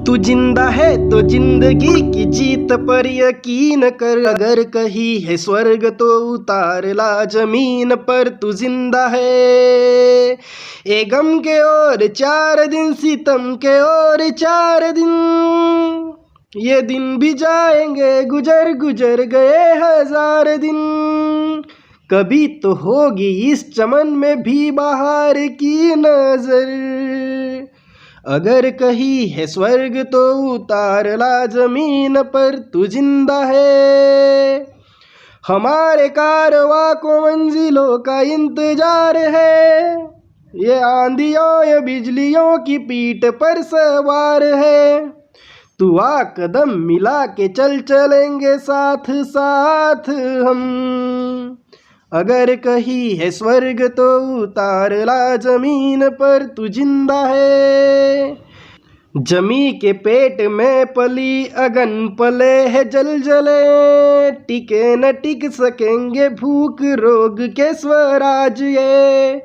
तू जिंदा है तो जिंदगी की जीत पर यकीन कर। अगर कहीं है स्वर्ग तो उतार ला जमीन पर। तू जिंदा है ए गम के और 4 दिन, सितम के और 4 दिन। ये दिन भी जाएंगे गुजर गुजर गए 1000 दिन। कभी तो होगी इस चमन में भी बहार की नजर। अगर कहीं है स्वर्ग तो उतार ला जमीन पर। तू जिंदा है हमारे कारवां को मंजिलों का इंतजार है। ये आंधियों ये बिजलियों की पीठ पर सवार है। तू आ कदम मिला के चल चलेंगे साथ साथ हम। अगर कहीं है स्वर्ग तो उतार ला जमीन पर। तू जिंदा है जमी के पेट में पली अगन पले है जल जले। टिके न टिक सकेंगे भूख रोग के स्वराज। ये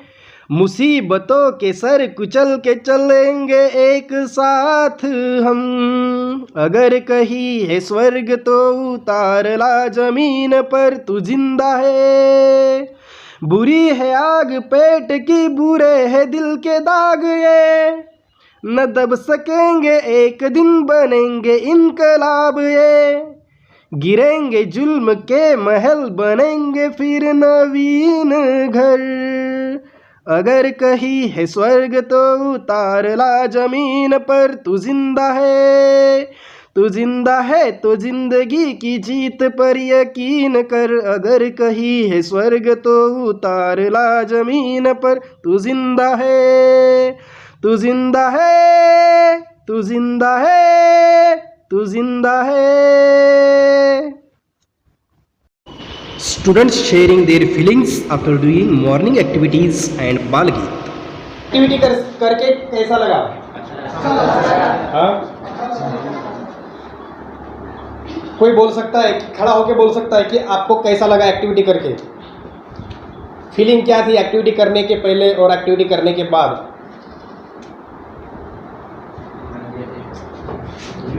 मुसीबतों के सर कुचल के चलेंगे एक साथ हम। अगर कहीं है स्वर्ग तो उतार ला जमीन पर। तू जिंदा है बुरी है आग पेट की, बुरे है दिल के दाग। ये न दब सकेंगे एक दिन बनेंगे इनकलाब। ये गिरेंगे जुल्म के महल बनेंगे फिर नवीन घर। अगर कहीं है स्वर्ग तो उतार ला जमीन पर। तू जिंदा है तू जिंदा है तो जिंदगी की जीत पर यकीन कर। अगर कहीं है स्वर्ग तो उतार ला जमीन पर। तू जिंदा है तू जिंदा है तू जिंदा है तू जिंदा है। Students sharing their feelings after doing morning activities and बाल गीत। एक्टिविटी करके कैसा लगा? हाँ, कोई बोल सकता है, खड़ा होके बोल सकता है कि आपको कैसा लगा एक्टिविटी करके? फीलिंग क्या थी एक्टिविटी करने के पहले और एक्टिविटी करने के बाद?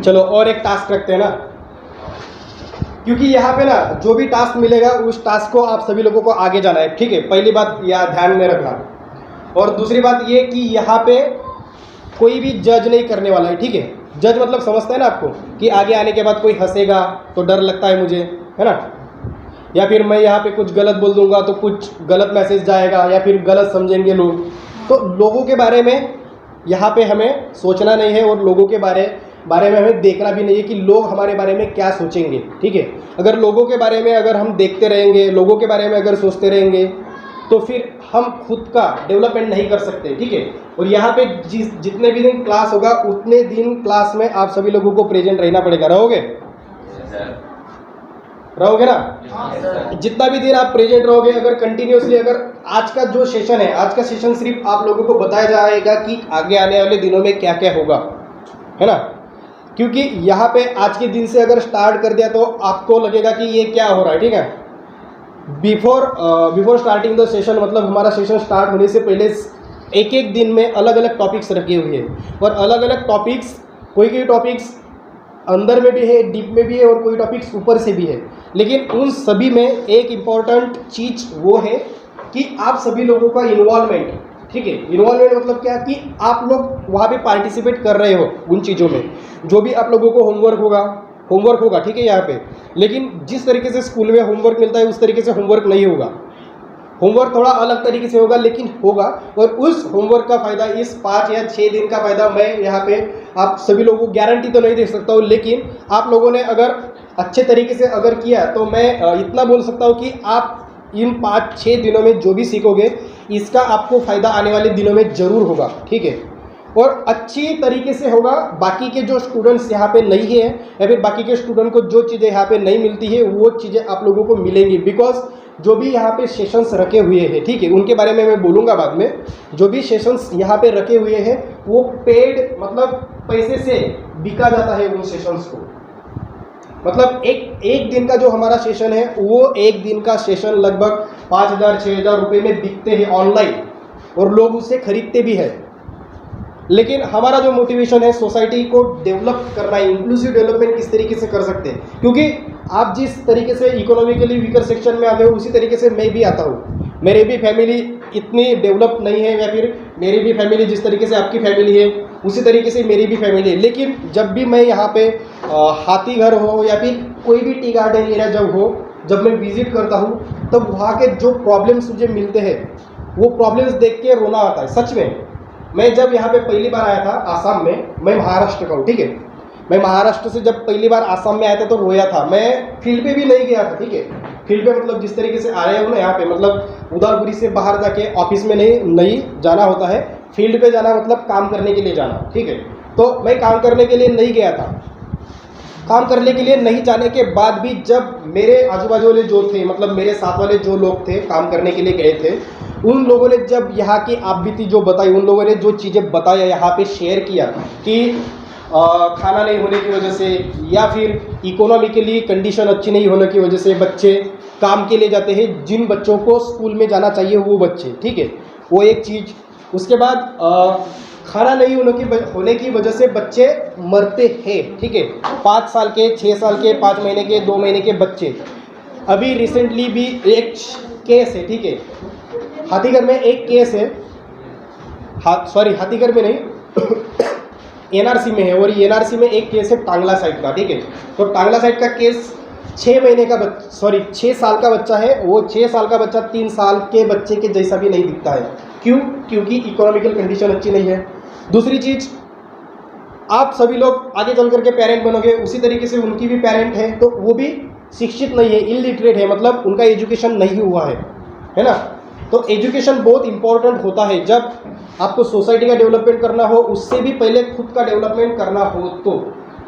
चलो और एक टास्क रखते हैं ना, क्योंकि यहाँ पे ना जो भी टास्क मिलेगा उस टास्क को आप सभी लोगों को आगे जाना है, ठीक है? पहली बात यह ध्यान में रखना। और दूसरी बात ये कि यहाँ पे कोई भी जज नहीं करने वाला है, ठीक है? जज मतलब समझता है ना आपको कि आगे आने के बाद कोई हंसेगा तो डर लगता है मुझे, है ना? या फिर मैं यहाँ पे कुछ गलत बोल दूंगा तो कुछ गलत मैसेज जाएगा या फिर गलत समझेंगे लोग। तो लोगों के बारे में यहाँ पे हमें सोचना नहीं है और लोगों के बारे में हमें देखना भी नहीं है कि लोग हमारे बारे में क्या सोचेंगे, ठीक है? अगर लोगों के बारे में अगर हम देखते रहेंगे, लोगों के बारे में अगर सोचते रहेंगे तो फिर हम खुद का डेवलपमेंट नहीं कर सकते, ठीक है? और यहाँ पे जितने भी दिन क्लास होगा उतने दिन क्लास में आप सभी लोगों को प्रेजेंट रहना पड़ेगा। रहोगे ना? जितना भी दिन आप प्रेजेंट रहोगे, अगर कंटिन्यूसली, अगर आज का जो सेशन है, आज का सेशन सिर्फ आप लोगों को बताया जाएगा कि आगे आने वाले दिनों में क्या क्या होगा, है ना? क्योंकि यहाँ पे आज के दिन से अगर स्टार्ट कर दिया तो आपको लगेगा कि ये क्या हो रहा है, ठीक है? बिफोर स्टार्टिंग द सेशन, मतलब हमारा सेशन स्टार्ट होने से पहले एक एक दिन में अलग अलग टॉपिक्स रखे हुए हैं और अलग अलग टॉपिक्स, कोई टॉपिक्स अंदर में भी है, डीप में भी है और कोई टॉपिक्स ऊपर से भी है। लेकिन उन सभी में एक इम्पॉर्टेंट चीज़ वो है कि आप सभी लोगों का इन्वॉल्वमेंट, ठीक है? इन्वॉल्वमेंट मतलब क्या कि आप लोग वहाँ पे पार्टिसिपेट कर रहे हो उन चीज़ों में। जो भी आप लोगों को होमवर्क होगा, ठीक है यहाँ पे। लेकिन जिस तरीके से स्कूल में होमवर्क मिलता है उस तरीके से होमवर्क नहीं होगा। होमवर्क थोड़ा अलग तरीके से होगा लेकिन होगा। और उस होमवर्क का फ़ायदा, इस 5 या 6 दिन का फ़ायदा मैं यहाँ पे आप सभी लोगों को गारंटी तो नहीं दे सकता हूँ, लेकिन आप लोगों ने अगर अच्छे तरीके से अगर किया तो मैं इतना बोल सकता हूँ कि आप इन 5-6 दिनों में जो भी सीखोगे इसका आपको फ़ायदा आने वाले दिनों में ज़रूर होगा, ठीक है? और अच्छी तरीके से होगा। बाकी के जो स्टूडेंट्स यहाँ पे नहीं है या फिर बाकी के स्टूडेंट को जो चीज़ें यहाँ पे नहीं मिलती है वो चीज़ें आप लोगों को मिलेंगी। बिकॉज जो भी यहाँ पे सेशंस रखे हुए हैं, ठीक है, उनके बारे में मैं बोलूँगा बाद में। जो भी सेशंस यहाँ पे रखे हुए हैं वो पेड, मतलब पैसे से बिका जाता है उन सेशंस को। मतलब एक दिन का जो हमारा सेशन है वो एक दिन का सेशन लगभग 5,000-6,000 रुपये में बिकते हैं ऑनलाइन और लोग उसे खरीदते भी हैं। लेकिन हमारा जो मोटिवेशन है सोसाइटी को डेवलप करना है, इंक्लूसिव डेवलपमेंट किस तरीके से कर सकते हैं, क्योंकि आप जिस तरीके से इकोनॉमिकली वीकर सेक्शन में आते हो उसी तरीके से मैं भी आता हूँ। मेरी भी फैमिली इतनी डेवलप नहीं है, या फिर मेरी भी फैमिली जिस तरीके से आपकी फैमिली है उसी तरीके से मेरी भी फैमिली है। लेकिन जब भी मैं यहाँ पे हाथी घर हो या फिर कोई भी टी गार्डन एरिया जब मैं विजिट करता हूँ तब वहाँ के जो प्रॉब्लम्स मुझे मिलते हैं वो प्रॉब्लम्स देख के रोना आता है सच में। मैं जब यहाँ पे पहली बार आया था आसाम में, मैं महाराष्ट्र का हूँ, ठीक है, मैं महाराष्ट्र से जब पहली बार आसाम में आया था तो रोया था। मैं फील्ड पे भी नहीं गया था, ठीक है, फील्ड पे मतलब जिस तरीके से आए हो ना यहाँ पे, मतलब उदालगुरी से बाहर जाके ऑफिस में नहीं जाना होता है, फील्ड पे जाना मतलब काम करने के लिए जाना, ठीक है। तो मैं काम करने के लिए नहीं गया था। काम करने के लिए नहीं जाने के बाद भी जब मेरे आजू बाजू वाले जो थे, मतलब मेरे साथ वाले जो लोग थे काम करने के लिए गए थे, उन लोगों ने जब यहाँ की आप बीती जो बताई, उन लोगों ने जो चीज़ें बताया यहाँ पे शेयर किया कि खाना नहीं होने की वजह से या फिर इकोनॉमिकली कंडीशन अच्छी नहीं होने की वजह से बच्चे काम के लिए जाते हैं, जिन बच्चों को स्कूल में जाना चाहिए वो बच्चे, ठीक है, वो एक चीज़। उसके बाद खाना नहीं होने की वजह से बच्चे मरते हैं, ठीक है, 5 साल के, 6 साल के, 5 महीने के, 2 महीने के बच्चे। अभी रिसेंटली भी एक केस है, ठीक है, हाथीगढ़ में एक केस है, हाथीगढ़ में नहीं एनआरसी में है, और एनआरसी में एक केस है टांगला साइड का, ठीक है। तो टांगला साइड का केस 6 साल का बच्चा है, वो 6 साल का बच्चा 3 साल के बच्चे के जैसा भी नहीं दिखता है। क्यों? क्योंकि इकोनॉमिकल कंडीशन अच्छी नहीं है। दूसरी चीज़, आप सभी लोग आगे चल करके पेरेंट बनोगे, उसी तरीके से उनकी भी पेरेंट है तो वो भी शिक्षित नहीं है, इलिटरेट है, मतलब उनका एजुकेशन नहीं हुआ है ना। तो एजुकेशन बहुत इंपॉर्टेंट होता है जब आपको सोसाइटी का डेवलपमेंट करना हो, उससे भी पहले खुद का डेवलपमेंट करना हो।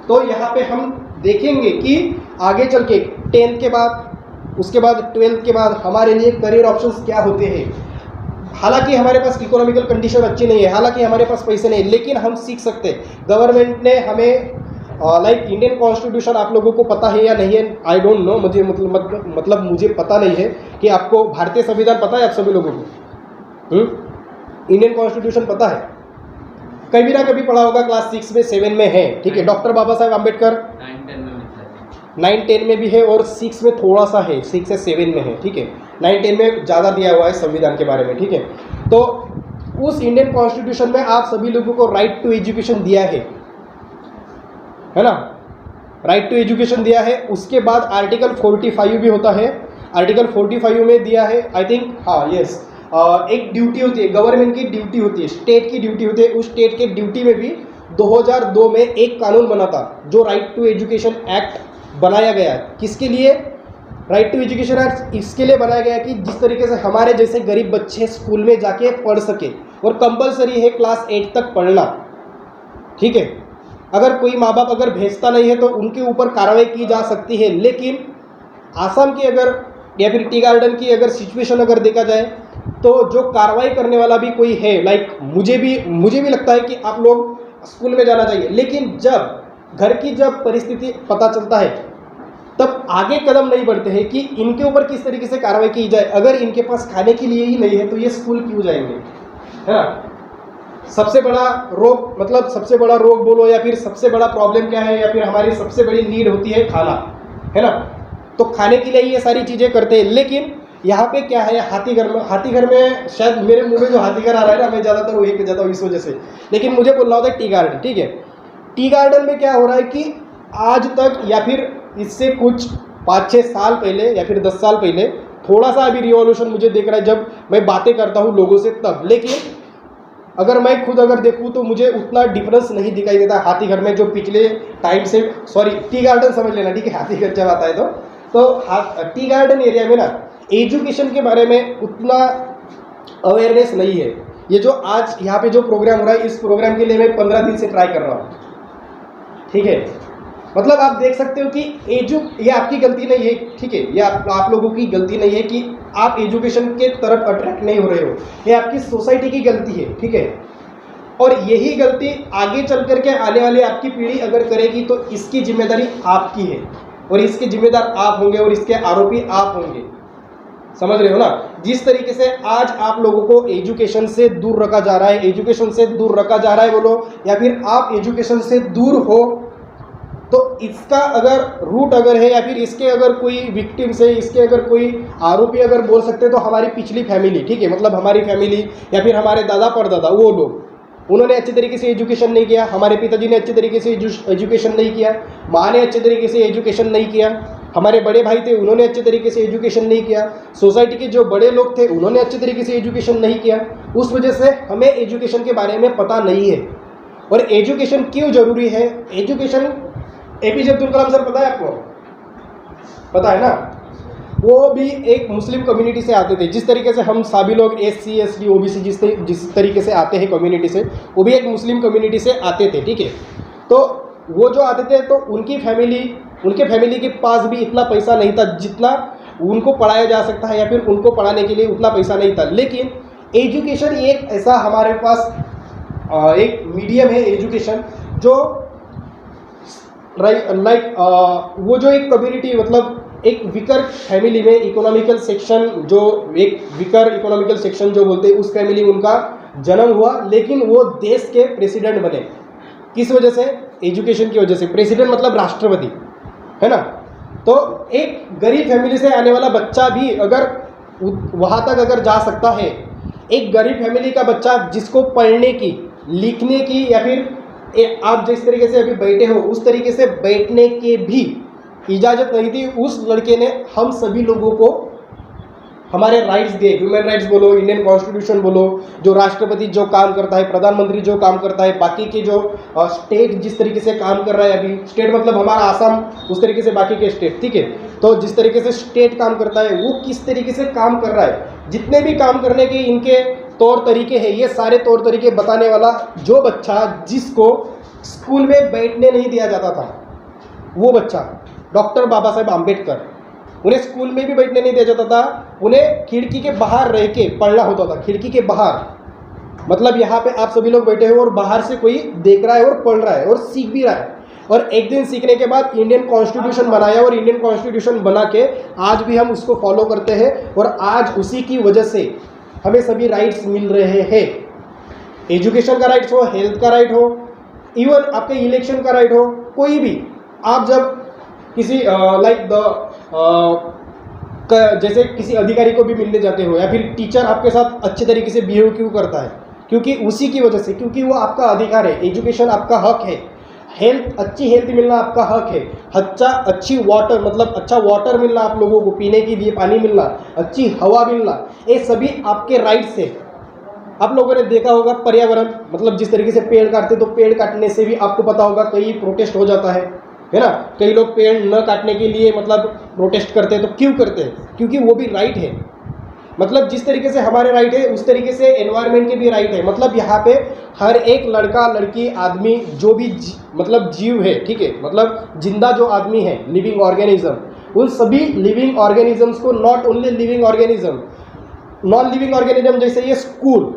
तो यहाँ पे हम देखेंगे कि आगे चल के 10th के बाद, उसके बाद 12th के बाद हमारे लिए करियर ऑप्शंस क्या होते हैं। हालांकि हमारे पास इकोनॉमिकल कंडीशन अच्छी नहीं है, हालांकि हमारे पास पैसे नहीं, लेकिन हम सीख सकते हैं। गवर्नमेंट ने हमें लाइक इंडियन कॉन्स्टिट्यूशन आप लोगों को पता है या नहीं है, आई डोंट नो, मुझे मतलब मुझे पता नहीं है कि आपको भारतीय संविधान पता है आप सभी लोगों को? इंडियन कॉन्स्टिट्यूशन पता है? कभी ना कभी पढ़ा होगा, क्लास 6 में 7 में है, ठीक है। डॉक्टर बाबा साहेब आम्बेडकर 9-10 में भी है और 6 में थोड़ा सा है, 6 या 7 में है, ठीक है। 9-10 में ज़्यादा दिया हुआ है संविधान के बारे में, ठीक है। तो उस इंडियन कॉन्स्टिट्यूशन में आप सभी लोगों को राइट टू एजुकेशन दिया है ना, राइट टू एजुकेशन दिया है। उसके बाद आर्टिकल 45 भी होता है, आर्टिकल 45 में दिया है, आई थिंक, हाँ, यस, एक ड्यूटी होती है, गवर्नमेंट की ड्यूटी होती है, स्टेट की ड्यूटी होती है। उस स्टेट के ड्यूटी में भी 2002 में एक कानून बना था जो राइट टू एजुकेशन एक्ट बनाया गया है। किसके लिए राइट टू एजुकेशन एक्ट? इसके लिए बनाया गया कि जिस तरीके से हमारे जैसे गरीब बच्चे स्कूल में जाके पढ़ सके, और कंपलसरी है क्लास 8 तक पढ़ना, ठीक है। अगर कोई माँ बाप अगर भेजता नहीं है तो उनके ऊपर कार्रवाई की जा सकती है। लेकिन आसाम की अगर या फिर टी गार्डन की अगर सिचुएशन अगर देखा जाए तो जो कार्रवाई करने वाला भी कोई है, लाइक मुझे भी लगता है कि आप लोग स्कूल में जाना चाहिए, लेकिन जब घर की जब परिस्थिति पता चलता है तब आगे कदम नहीं बढ़ते हैं कि इनके ऊपर किस तरीके से कार्रवाई की जाए। अगर इनके पास खाने के लिए ही नहीं है तो ये स्कूल क्यों जाएंगे, है ना। सबसे बड़ा रोग, मतलब सबसे बड़ा रोग बोलो या फिर सबसे बड़ा प्रॉब्लम क्या है, या फिर हमारी सबसे बड़ी नीड होती है खाना, है ना। तो खाने के लिए ये सारी चीज़ें करते हैं। लेकिन यहाँ पे क्या है, हाथीगढ़ में शायद मेरे मुंह में जो हाथीगढ़ आ रहा है ना, मैं ज़्यादातर वही पे जाता हूँ इस वजह से, लेकिन मुझे बोलना होता है टी गार्डन, ठीक है। टी गार्डन में क्या हो रहा है कि आज तक या फिर इससे कुछ 5-6 साल पहले या फिर 10 साल पहले थोड़ा सा अभी रिवॉल्यूशन मुझे देख रहा है जब मैं बातें करता हूँ लोगों से तब। लेकिन अगर मैं खुद अगर देखूँ तो मुझे उतना डिफरेंस नहीं दिखाई देता हाथीगढ़ में, जो पिछले टाइम से, सॉरी टी गार्डन समझ लेना, ठीक है, हाथीगढ़ जब आता है तो टी गार्डन एरिया में ना एजुकेशन के बारे में उतना अवेयरनेस नहीं है। ये जो आज यहाँ पे जो प्रोग्राम हो रहा है, इस प्रोग्राम के लिए मैं 15 दिन से ट्राई कर रहा हूँ, ठीक है। मतलब आप देख सकते हो कि ये आपकी गलती नहीं है, ठीक है, ये आप लोगों की गलती नहीं है कि आप एजुकेशन के तरफ अट्रैक्ट नहीं हो रहे हो, ये आपकी सोसाइटी की गलती है, ठीक है। और यही गलती आगे चल करके आने वाली आपकी पीढ़ी अगर करेगी तो इसकी जिम्मेदारी आपकी है, और इसके जिम्मेदार आप होंगे और इसके आरोपी आप होंगे, समझ रहे हो ना। जिस तरीके से आज आप लोगों को एजुकेशन से दूर रखा जा रहा है, एजुकेशन से दूर रखा जा रहा है बोलो, या फिर आप एजुकेशन से दूर हो, तो इसका अगर रूट अगर है, या फिर इसके अगर कोई विक्टिम्स है, इसके अगर कोई आरोपी अगर बोल सकते हैं, तो हमारी पिछली फैमिली, ठीक है, मतलब हमारी फैमिली या फिर हमारे दादा परदादा, वो लोग, उन्होंने अच्छे तरीके से एजुकेशन नहीं किया, हमारे पिताजी ने अच्छे तरीके से एजुकेशन नहीं किया, माँ ने अच्छे तरीके से एजुकेशन नहीं किया, हमारे बड़े भाई थे उन्होंने अच्छे तरीके से एजुकेशन नहीं किया, सोसाइटी के जो बड़े लोग थे उन्होंने अच्छे तरीके से एजुकेशन नहीं किया। उस वजह से हमें एजुकेशन के बारे में पता नहीं है। और एजुकेशन क्यों ज़रूरी है? Education, APJ Abdul Kalam sir पता है आपको? पता है ना? वो भी एक मुस्लिम कम्युनिटी से आते थे। जिस तरीके से हम सभी लोग SC ST OBC जिस तरीके से आते हैं कम्युनिटी से, वो भी एक मुस्लिम कम्युनिटी से आते थे, ठीक है। तो वो जो आते थे तो उनके फैमिली के पास भी इतना पैसा नहीं था जितना उनको पढ़ाया जा सकता है, या फिर उनको पढ़ाने के लिए उतना पैसा नहीं था। लेकिन एजुकेशन एक ऐसा हमारे पास एक मीडियम है एजुकेशन, जो वो जो एक कम्युनिटी, मतलब एक वीकर फैमिली में इकोनॉमिकल सेक्शन, जो एक वीकर इकोनॉमिकल सेक्शन जो बोलते हैं, उस फैमिली में उनका जन्म हुआ, लेकिन वो देश के प्रेसिडेंट बने। किस वजह से? एजुकेशन की वजह से। प्रेसिडेंट मतलब राष्ट्रपति, है ना। तो एक गरीब फैमिली से आने वाला बच्चा भी अगर वहाँ तक अगर जा सकता है, एक गरीब फैमिली का बच्चा जिसको पढ़ने की, लिखने की, या फिर आप जिस तरीके से अभी बैठे हो उस तरीके से बैठने के भी इजाज़त नहीं थी, उस लड़के ने हम सभी लोगों को हमारे राइट्स दिए। ह्यूमन राइट्स बोलो, इंडियन कॉन्स्टिट्यूशन बोलो, जो राष्ट्रपति जो काम करता है, प्रधानमंत्री जो काम करता है, बाकी के जो स्टेट जिस तरीके से काम कर रहा है, अभी स्टेट मतलब हमारा आसाम, उस तरीके से बाकी के स्टेट, ठीक है। तो जिस तरीके से स्टेट काम करता है, वो किस तरीके से काम कर रहा है, जितने भी काम करने के इनके तौर तरीके हैं, ये सारे तौर तरीके बताने वाला जो बच्चा, जिसको स्कूल में बैठने नहीं दिया जाता था, वो बच्चा डॉक्टर बाबा साहेब आम्बेडकर, उन्हें स्कूल में भी बैठने नहीं दिया जाता था, उन्हें खिड़की के बाहर रह के पढ़ना होता था। खिड़की के बाहर मतलब यहाँ पे आप सभी लोग बैठे हो और बाहर से कोई देख रहा है और पढ़ रहा है और सीख भी रहा है। और एक दिन सीखने के बाद इंडियन कॉन्स्टिट्यूशन बनाया, और इंडियन कॉन्स्टिट्यूशन बना के आज भी हम उसको फॉलो करते हैं, और आज उसी की वजह से हमें सभी राइट्स मिल रहे हैं। एजुकेशन का राइट्स हो, हेल्थ का राइट हो, इवन आपके इलेक्शन का राइट हो, कोई भी आप जब किसी जैसे किसी अधिकारी को भी मिलने जाते हो, या फिर टीचर आपके साथ अच्छे तरीके से बिहेव क्यों करता है? क्योंकि उसी की वजह से, क्योंकि वो आपका अधिकार है। एजुकेशन आपका हक है, हेल्थ, अच्छी हेल्थ मिलना आपका हक है, अच्छी वाटर मतलब अच्छा वाटर मिलना, आप लोगों को पीने के लिए पानी मिलना, अच्छी हवा मिलना, ये सभी आपके राइट्स है। आप लोगों ने देखा होगा पर्यावरण मतलब जिस तरीके से पेड़ काटते, तो पेड़ काटने से भी आपको पता होगा कई प्रोटेस्ट हो जाता है ना। कई लोग पेड़ न काटने के लिए मतलब प्रोटेस्ट करते हैं, तो क्यों करते हैं? क्योंकि वो भी राइट है। मतलब जिस तरीके से हमारे राइट है, उस तरीके से एनवायरनमेंट के भी राइट है। मतलब यहाँ पे हर एक लड़का लड़की आदमी जो भी मतलब जीव है, ठीक है, मतलब जिंदा जो आदमी है, लिविंग ऑर्गेनिज्म, उन सभी लिविंग ऑर्गेनिजम्स को, not only living organism, non living organism जैसे ये स्कूल,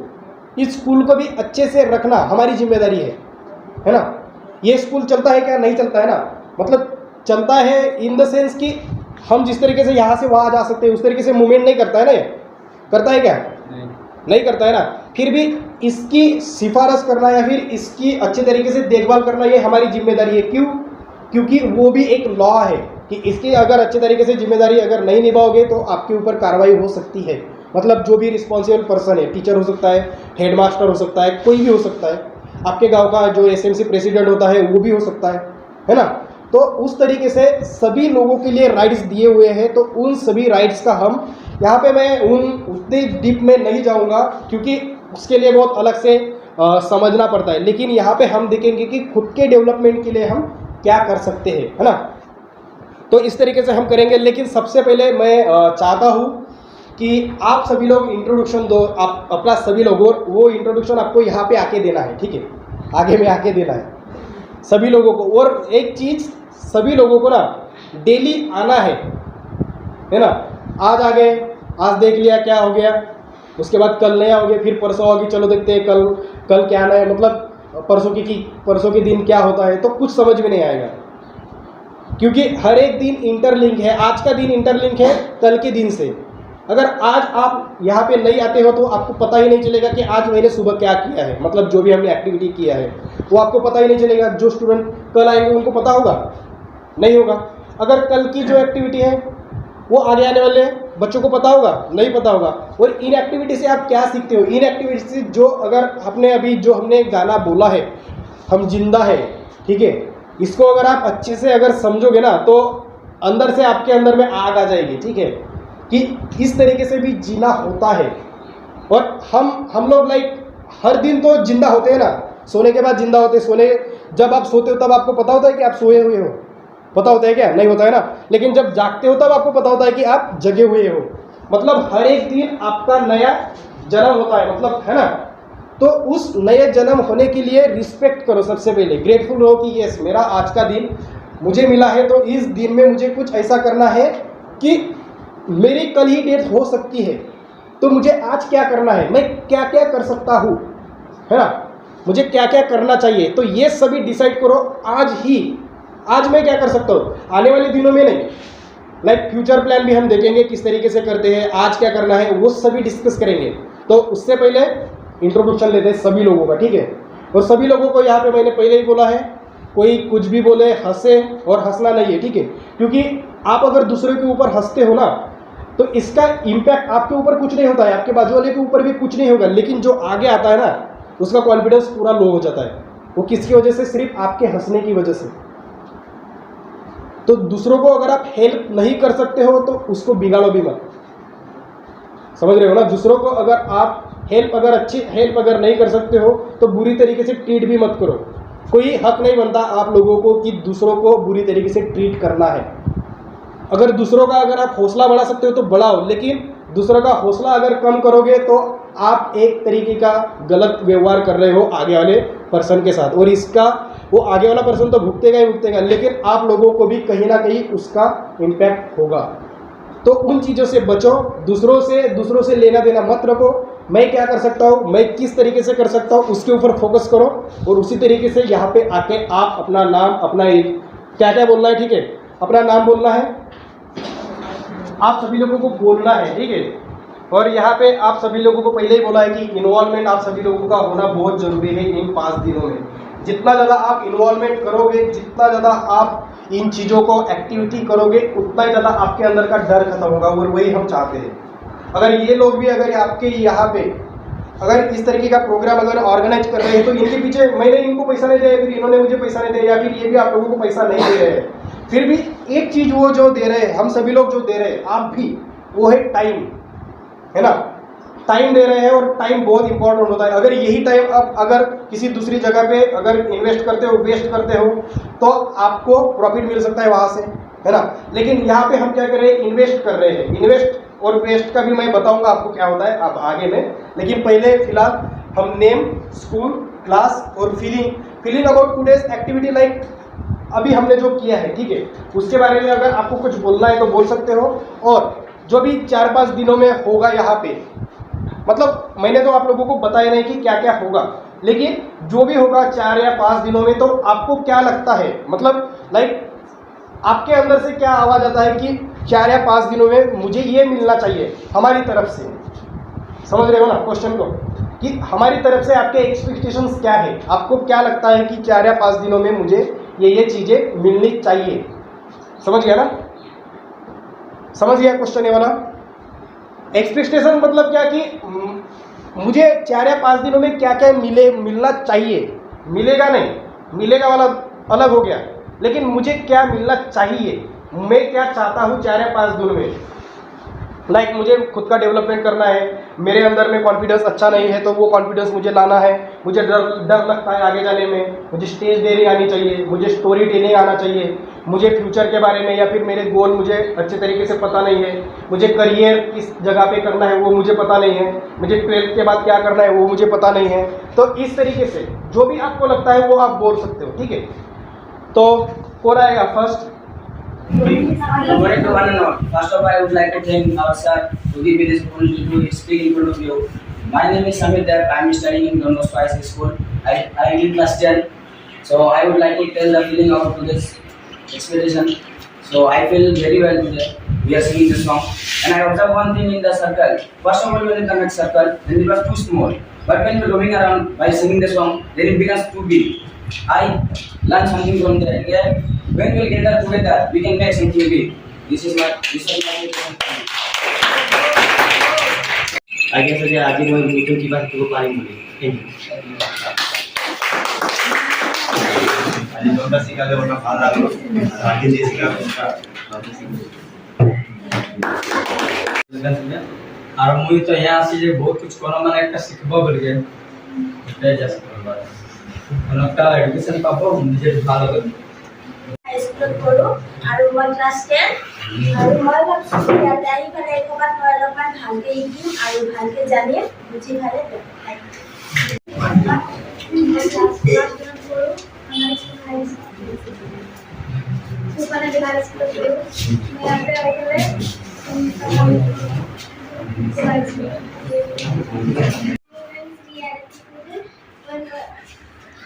इस स्कूल को भी अच्छे से रखना हमारी जिम्मेदारी है ना। ये स्कूल चलता है क्या? नहीं चलता है ना। मतलब चलता है इन द सेंस कि हम जिस तरीके से यहाँ से वहाँ जा सकते हैं, उस तरीके से मूवमेंट नहीं करता है ना। ये करता है क्या? नहीं करता है ना। फिर भी इसकी सिफारिश करना या फिर इसकी अच्छे तरीके से देखभाल करना, ये हमारी जिम्मेदारी है। क्यों? क्योंकि वो भी एक लॉ है कि इसकी अगर अच्छे तरीके से जिम्मेदारी अगर नहीं निभाओगे तो आपके ऊपर कार्रवाई हो सकती है। मतलब जो भी रिस्पॉन्सिबल पर्सन है, टीचर हो सकता है, हेडमास्टर हो सकता है, कोई भी हो सकता है, आपके गांव का जो SMC प्रेसिडेंट होता है वो भी हो सकता है ना। तो उस तरीके से सभी लोगों के लिए राइट्स दिए हुए हैं। तो उन सभी राइट्स का हम यहाँ पे, मैं उतने डीप में नहीं जाऊँगा क्योंकि उसके लिए बहुत अलग से समझना पड़ता है। लेकिन यहाँ पे हम देखेंगे कि खुद के डेवलपमेंट के लिए हम क्या कर सकते हैं, है ना। तो इस तरीके से हम करेंगे। लेकिन सबसे पहले मैं चाहता हूँ कि आप सभी लोग इंट्रोडक्शन दो, आप अपना सभी लोगों, वो इंट्रोडक्शन आपको यहाँ पे आके देना है, ठीक है, आगे में आके देना है सभी लोगों को। और एक चीज़, सभी लोगों को ना डेली आना है ना। आज आ गए, आज देख लिया क्या हो गया, उसके बाद कल नया हो गया, फिर परसों होगी, चलो देखते हैं कल क्या नया, मतलब परसों के दिन क्या होता है, तो कुछ समझ में नहीं आएगा। क्योंकि हर एक दिन इंटरलिंक है, आज का दिन इंटरलिंक है कल के दिन से, अगर आज आप यहाँ पे नहीं आते हो तो आपको पता ही नहीं चलेगा कि आज मैंने सुबह क्या किया है, मतलब जो भी हमने एक्टिविटी किया है वो आपको पता ही नहीं चलेगा। जो स्टूडेंट कल आएंगे उनको पता होगा? नहीं होगा। अगर कल की जो एक्टिविटी है वो आगे आने वाले बच्चों को पता होगा? नहीं पता होगा। और इन एक्टिविटी से आप क्या सीखते हो? इन एक्टिविटी से जो अगर आपने अभी जो हमने गाना बोला है, हम जिंदा है, ठीक है, इसको अगर आप अच्छे से अगर समझोगे ना तो अंदर से आपके अंदर में आग आ जाएगी, ठीक है, कि इस तरीके से भी जीना होता है। और हम लोग लाइक हर दिन तो जिंदा होते हैं ना, सोने के बाद जिंदा होते हैं। सोने जब आप सोते हो तब आपको पता होता है कि आप सोए हुए हो? पता होता है क्या? नहीं होता है ना। लेकिन जब जागते हो तब आपको पता होता है कि आप जगे हुए हो। मतलब हर एक दिन आपका नया जन्म होता है, मतलब, है ना। तो उस नए जन्म होने के लिए रिस्पेक्ट करो सबसे पहले, ग्रेटफुल रहो कि यस मेरा आज का दिन मुझे मिला है, तो इस दिन में मुझे कुछ ऐसा करना है कि मेरी कल ही डेथ हो सकती है, तो मुझे आज क्या करना है, मैं क्या क्या कर सकता हूँ, है ना, मुझे क्या क्या करना चाहिए। तो ये सभी डिसाइड करो आज ही। आज मैं क्या कर सकता हूँ, आने वाले दिनों में नहीं। लाइक फ्यूचर प्लान भी हम देखेंगे किस तरीके से करते हैं, आज क्या करना है वो सभी डिस्कस करेंगे। तो उससे पहले इंट्रोडक्शन लेते हैं सभी लोगों का, ठीक है। और सभी लोगों को यहाँ पे मैंने पहले ही बोला है, कोई कुछ भी बोले हंसे और हंसना नहीं है, ठीक है। क्योंकि आप अगर दूसरे के ऊपर हंसते हो ना तो इसका इम्पैक्ट आपके ऊपर कुछ नहीं होता है, आपके बाजू वाले के ऊपर भी कुछ नहीं होगा, लेकिन जो आगे आता है ना उसका कॉन्फिडेंस पूरा लो हो जाता है। वो किसकी वजह से? सिर्फ आपके हंसने की वजह से। तो दूसरों को अगर आप हेल्प नहीं कर सकते हो तो उसको बिगाड़ो भी मत, समझ रहे हो ना। दूसरों को अगर आप अच्छी हेल्प अगर नहीं कर सकते हो तो बुरी तरीके से ट्रीट भी मत करो। कोई हक नहीं बनता आप लोगों को कि दूसरों को बुरी तरीके से ट्रीट करना है। अगर दूसरों का अगर आप हौसला बढ़ा सकते हो तो बढ़ाओ, लेकिन दूसरों का हौसला अगर कम करोगे तो आप एक तरीके का गलत व्यवहार कर रहे हो आगे वाले पर्सन के साथ, और इसका वो आगे वाला पर्सन तो भुगतेगा ही भुगतेगा, लेकिन आप लोगों को भी कहीं ना कहीं उसका इम्पैक्ट होगा। तो उन चीज़ों से बचो, दूसरों से लेना देना मत रखो। मैं क्या कर सकता हूँ, मैं किस तरीके से कर सकता हूँ, उसके ऊपर फोकस करो। और उसी तरीके से यहाँ पे आके आप अपना नाम, अपना क्या क्या बोलना है, ठीक है, अपना नाम बोलना है, आप सभी लोगों को बोलना है, ठीक है। और यहाँ पे आप सभी लोगों को पहले ही बोला है कि इन्वॉल्वमेंट आप सभी लोगों का होना बहुत ज़रूरी है इन 5 दिनों में। जितना ज़्यादा आप इन्वॉल्वमेंट करोगे, जितना ज़्यादा आप इन चीज़ों को एक्टिविटी करोगे, उतना ही ज़्यादा आपके अंदर का डर खत्म होगा, और वही हम चाहते हैं। अगर ये लोग भी अगर आपके यहाँ पे अगर इस तरीके का प्रोग्राम अगर ऑर्गेनाइज कर रहे हैं तो इनके पीछे मैंने इनको पैसा नहीं दिया, फिर इन्होंने मुझे पैसा नहीं दिया, या फिर ये भी आप लोगों को पैसा नहीं दे रहे हैं, फिर भी एक चीज़ वो जो दे रहे हैं, हम सभी लोग जो दे रहे हैं, आप भी, वो है टाइम, है ना। टाइम दे रहे हैं और टाइम बहुत इंपॉर्टेंट होता है। अगर यही टाइम आप अगर किसी दूसरी जगह पे अगर इन्वेस्ट करते हो, वेस्ट करते हो, तो आपको प्रॉफिट मिल सकता है वहाँ से, है ना। लेकिन यहाँ पे हम क्या कर रहे हैं, इन्वेस्ट कर रहे हैं। इन्वेस्ट और वेस्ट का भी मैं बताऊंगा आपको क्या होता है अब आगे में, लेकिन पहले फिलहाल हम नेम, स्कूल, क्लास और feeling about today's activity, like अभी हमने जो किया है, ठीक है, उसके बारे में अगर आपको कुछ बोलना है तो बोल सकते हो। और जो भी 4-5 दिनों में होगा यहाँ पे, मतलब मैंने तो आप लोगों को बताया नहीं कि क्या क्या होगा, लेकिन जो भी होगा 4 या 5 दिनों में, तो आपको क्या लगता है, मतलब लाइक आपके अंदर से क्या आवाज़ आता है कि 4 या 5 दिनों में मुझे ये मिलना चाहिए हमारी तरफ से। समझ रहे हो ना क्वेश्चन को, कि हमारी तरफ से आपके एक्सपेक्टेशंस क्या है, आपको क्या लगता है कि 4 या 5 दिनों में मुझे ये चीज़ें मिलनी चाहिए। समझ गया ना, समझ गया क्वेश्चन ये वाला। एक्सपेक्टेशन मतलब क्या कि मुझे 4 या 5 दिनों में क्या क्या मिलना चाहिए, मिलेगा नहीं, मिलेगा वाला अलग हो गया, लेकिन मुझे क्या मिलना चाहिए, मैं क्या चाहता हूँ 4 या 5 दिनों में। लाइक मुझे खुद का डेवलपमेंट करना है, मेरे अंदर में कॉन्फिडेंस अच्छा नहीं है तो वो कॉन्फिडेंस मुझे लाना है, मुझे डर लगता है आगे जाने में, मुझे स्टेज डेयरिंग आनी चाहिए, मुझे स्टोरी टेलिंग आना चाहिए, मुझे फ्यूचर के बारे में या फिर मेरे गोल मुझे अच्छे तरीके से पता नहीं है, मुझे करियर किस जगह पे करना है वो मुझे पता नहीं है, मुझे 12th के बाद क्या करना है वो मुझे पता नहीं है। तो इस तरीके से जो भी आपको लगता है वो आप बोल सकते हो, ठीक है। तो कौन आएगा first? Good morning to one and all. First of all, I would like to thank our sir to give me this opportunity to speak in front of you. My name is Samir Dev. I am studying in Don Bosco High School. I am in class 10. So I would like to tell the feeling out to this expedition. So I feel very well today. we are singing the song. And I observed one thing in the circle. First of all, when we make circle, then it was too small. But when we're roaming around by singing the song, then it becomes too big. I learned something from there. Yeah, when we gather together, we can make something big. This is my I guess that आज मैं meeting की बात को पारी बोली thank you आज दोनों सिखाले वरना भार लागलो आगे जे सिखा আর মুই তো ইয়া আছি যে বহুত কিছু কোন মানে একটা শিখবো বলকে এটাই জাস্ট করবা কোন একটা এডুকেশন পাবো নিজে ভালো করে স্কুলত পঢ়ো আৰু মই ক্লাছ 10 আৰু মই ভাবছো ইয়াতে আহি পেলাই একবাৰ মই অলপমান ভালকে শিকিম আৰু ভালকে জানিম বুজি ভালে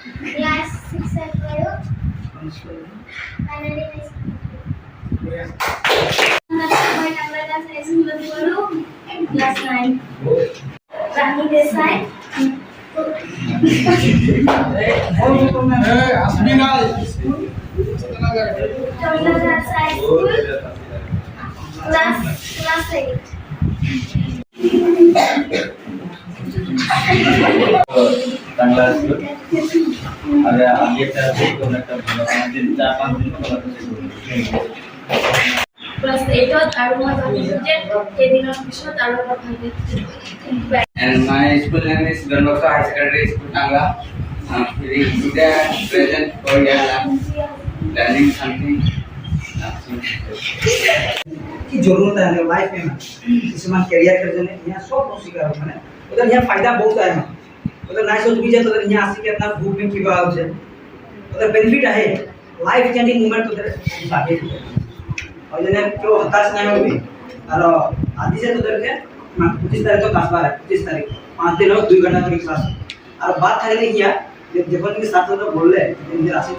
Class 6 at Paro. Finally, class 9. Rani Desai. Chandra High School. Class 8. Bangla school আর আমি একটা কোন একটা ভালো 4-5 দিন পর Class 8 আৰু মই ভাবিছো যে কেইদিনৰ পিছত আৰু ভালকে And my school name is Donbasco High Secondary School, Tanga. I'm feeling today present for learning something. की जरूरत है लाइफ में किसी करियर करने यहाँ सब कुछ सीखा मैंने उधर यहाँ फायदा बहुत है उधर ना सोच भी जाए तो यहाँ आसी के अपना ग्रुप में की बात है उधर बेनिफिट है लाइफ चेंजिंग मोमेंट उधर आगे और जने जो हताश नहीं होगी और आदि से उधर के 25 तारीख तो क्लास बार है 25 तारीख 5 दिन और 2 घंटा की क्लास और बात है किया जब के साथ तो बोल रहे राशि